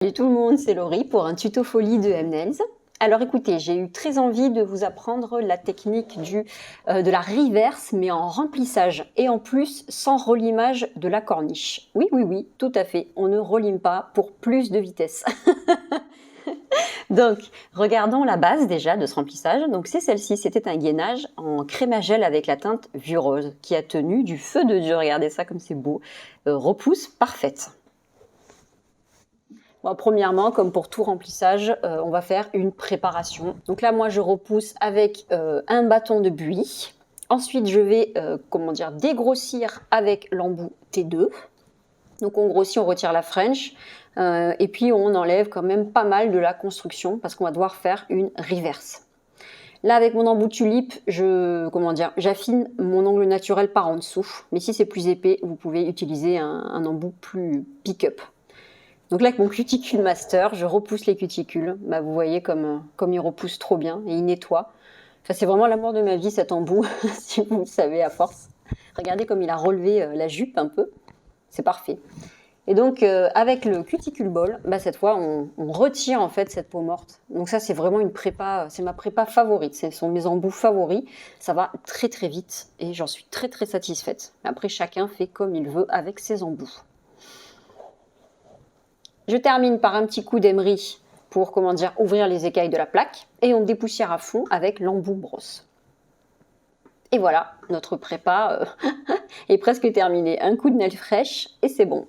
Salut tout le monde, c'est Laurie pour un tuto folie de M-Nails. Alors écoutez, j'ai eu très envie de vous apprendre la technique de la reverse, mais en remplissage et en plus sans relimage de la corniche. Oui, oui, oui, tout à fait, on ne relime pas pour plus de vitesse. Donc, regardons la base déjà de ce remplissage. Donc c'est celle-ci, c'était un gainage en crémagel avec la teinte vieux rose qui a tenu du feu de Dieu, regardez ça comme c'est beau, repousse parfaite. Bon, premièrement, comme pour tout remplissage, on va faire une préparation. Donc là, moi, je repousse avec un bâton de buis. Ensuite, je vais dégrossir avec l'embout T2. Donc on grossit, on retire la French. Et puis on enlève quand même pas mal de la construction parce qu'on va devoir faire une reverse. Là, avec mon embout tulipe, j'affine mon angle naturel par en dessous. Mais si c'est plus épais, vous pouvez utiliser un embout plus pick-up. Donc là, avec mon cuticule master, je repousse les cuticules. Bah, vous voyez comme il repousse trop bien et il nettoie. Enfin, c'est vraiment l'amour de ma vie, cet embout, si vous le savez à force. Regardez comme il a relevé la jupe un peu. C'est parfait. Et donc, avec le cuticule ball, bah, cette fois, on retire en fait cette peau morte. Donc ça, c'est vraiment une prépa, c'est ma prépa favorite. Ce sont mes embouts favoris. Ça va très très vite et j'en suis très très satisfaite. Après, chacun fait comme il veut avec ses embouts. Je termine par un petit coup d'émery pour ouvrir les écailles de la plaque et on dépoussière à fond avec l'embout brosse. Et voilà, notre prépa est presque terminée. Un coup de nail fraîche et c'est bon.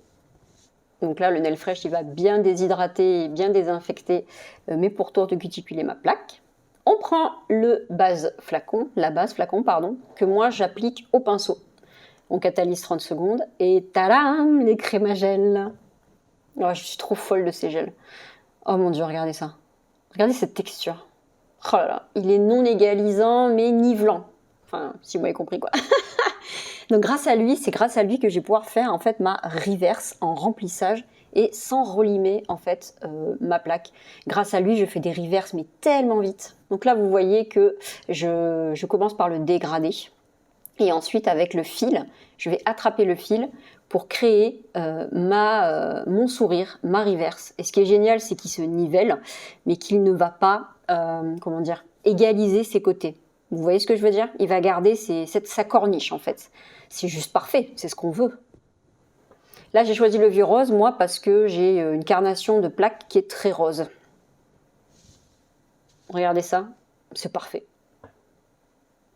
Donc là, le nail fraîche, il va bien déshydrater et bien désinfecter mes pourtours de cuticule et ma plaque. On prend la base flacon, que moi j'applique au pinceau. On catalyse 30 secondes et tadam, les crémagels. Oh, je suis trop folle de ces gels. Oh mon dieu, regardez ça. Regardez cette texture. Oh là là, il est non égalisant mais nivelant. Enfin, si vous m'avez compris quoi. Donc c'est grâce à lui que je vais pouvoir faire en fait ma reverse en remplissage et sans relimer en fait ma plaque. Grâce à lui, je fais des reverses mais tellement vite. Donc là, vous voyez que je commence par le dégrader. Et ensuite, avec le fil, je vais attraper le fil pour créer mon sourire, ma reverse. Et ce qui est génial, c'est qu'il se nivelle, mais qu'il ne va pas, égaliser ses côtés. Vous voyez ce que je veux dire? Il va garder sa corniche, en fait. C'est juste parfait, c'est ce qu'on veut. Là, j'ai choisi le vieux rose, moi, parce que j'ai une carnation de plaques qui est très rose. Regardez ça, c'est parfait.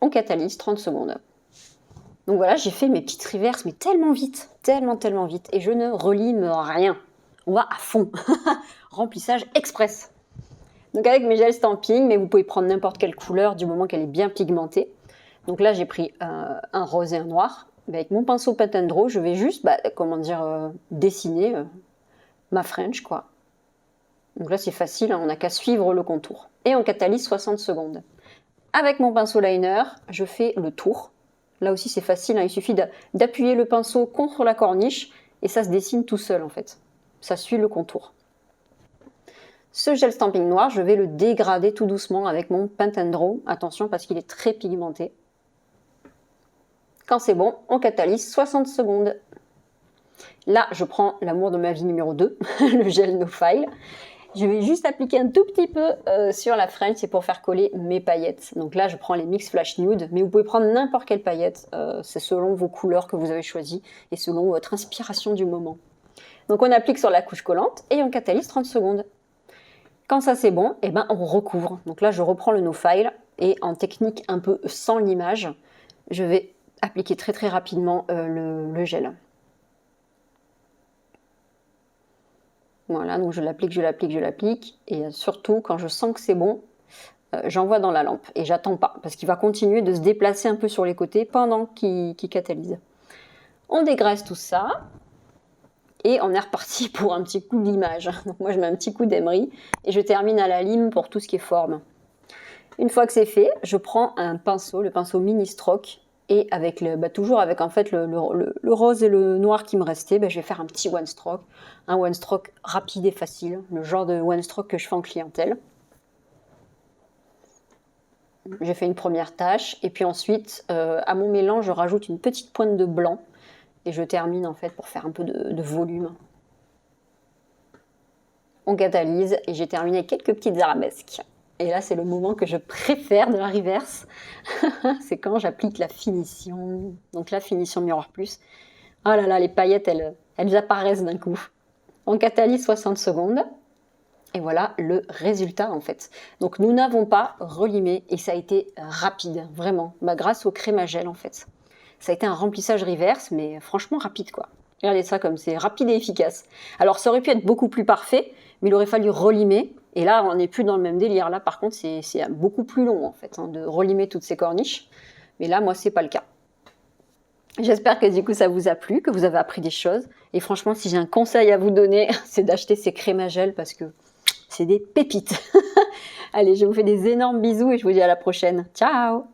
On catalyse 30 secondes. Donc voilà, j'ai fait mes petites reverses, mais tellement vite, tellement vite. Et je ne relime rien. On va à fond. Remplissage express. Donc avec mes gels stamping, mais vous pouvez prendre n'importe quelle couleur du moment qu'elle est bien pigmentée. Donc là, j'ai pris un rose et un noir. Mais avec mon pinceau Pat & Draw, je vais juste, dessiner ma French, quoi. Donc là, c'est facile, hein, on n'a qu'à suivre le contour. Et on catalyse 60 secondes. Avec mon pinceau liner, je fais le tour. Là aussi, c'est facile, hein, il suffit d'appuyer le pinceau contre la corniche et ça se dessine tout seul en fait. Ça suit le contour. Ce gel stamping noir, je vais le dégrader tout doucement avec mon Pat & Draw. Attention parce qu'il est très pigmenté. Quand c'est bon, on catalyse 60 secondes. Là, je prends l'amour de ma vie numéro 2, le gel No File. Je vais juste appliquer un tout petit peu sur la French, c'est pour faire coller mes paillettes. Donc là, je prends les Mix Flash Nude, mais vous pouvez prendre n'importe quelle paillette. C'est selon vos couleurs que vous avez choisies et selon votre inspiration du moment. Donc on applique sur la couche collante et on catalyse 30 secondes. Quand ça c'est bon, eh ben, on recouvre. Donc là, je reprends le No File et en technique un peu sans limage, je vais appliquer très très rapidement le gel. Voilà, donc je l'applique, et surtout quand je sens que c'est bon, j'envoie dans la lampe et j'attends pas, parce qu'il va continuer de se déplacer un peu sur les côtés pendant qu'il catalyse. On dégraisse tout ça, et on est reparti pour un petit coup de limage. Donc moi je mets un petit coup d'émery, et je termine à la lime pour tout ce qui est forme. Une fois que c'est fait, je prends un pinceau, le pinceau mini stroke, et avec toujours avec en fait le rose et le noir qui me restait, je vais faire un petit one stroke, un one stroke rapide et facile, le genre de one stroke que je fais en clientèle. J'ai fait une première tache et puis ensuite à mon mélange je rajoute une petite pointe de blanc et je termine en fait pour faire un peu de volume. on catalyse et j'ai terminé avec quelques petites arabesques. Et là, c'est le moment que je préfère de la reverse. C'est quand j'applique la finition. Donc la finition Miroir Plus. Oh là là, les paillettes, elles apparaissent d'un coup. On catalyse 60 secondes. Et voilà le résultat en fait. Donc nous n'avons pas relimé et ça a été rapide, vraiment. Grâce au crème à gel en fait. Ça a été un remplissage reverse, mais franchement rapide quoi. Regardez ça comme c'est rapide et efficace. Alors ça aurait pu être beaucoup plus parfait, mais il aurait fallu relimer. Et là, on n'est plus dans le même délire. Là, par contre, c'est beaucoup plus long en fait, de relimer toutes ces corniches. Mais là, moi, c'est pas le cas. J'espère que du coup, ça vous a plu, que vous avez appris des choses. Et franchement, si j'ai un conseil à vous donner, c'est d'acheter ces crèmes à gel parce que c'est des pépites. Allez, je vous fais des énormes bisous et je vous dis à la prochaine. Ciao!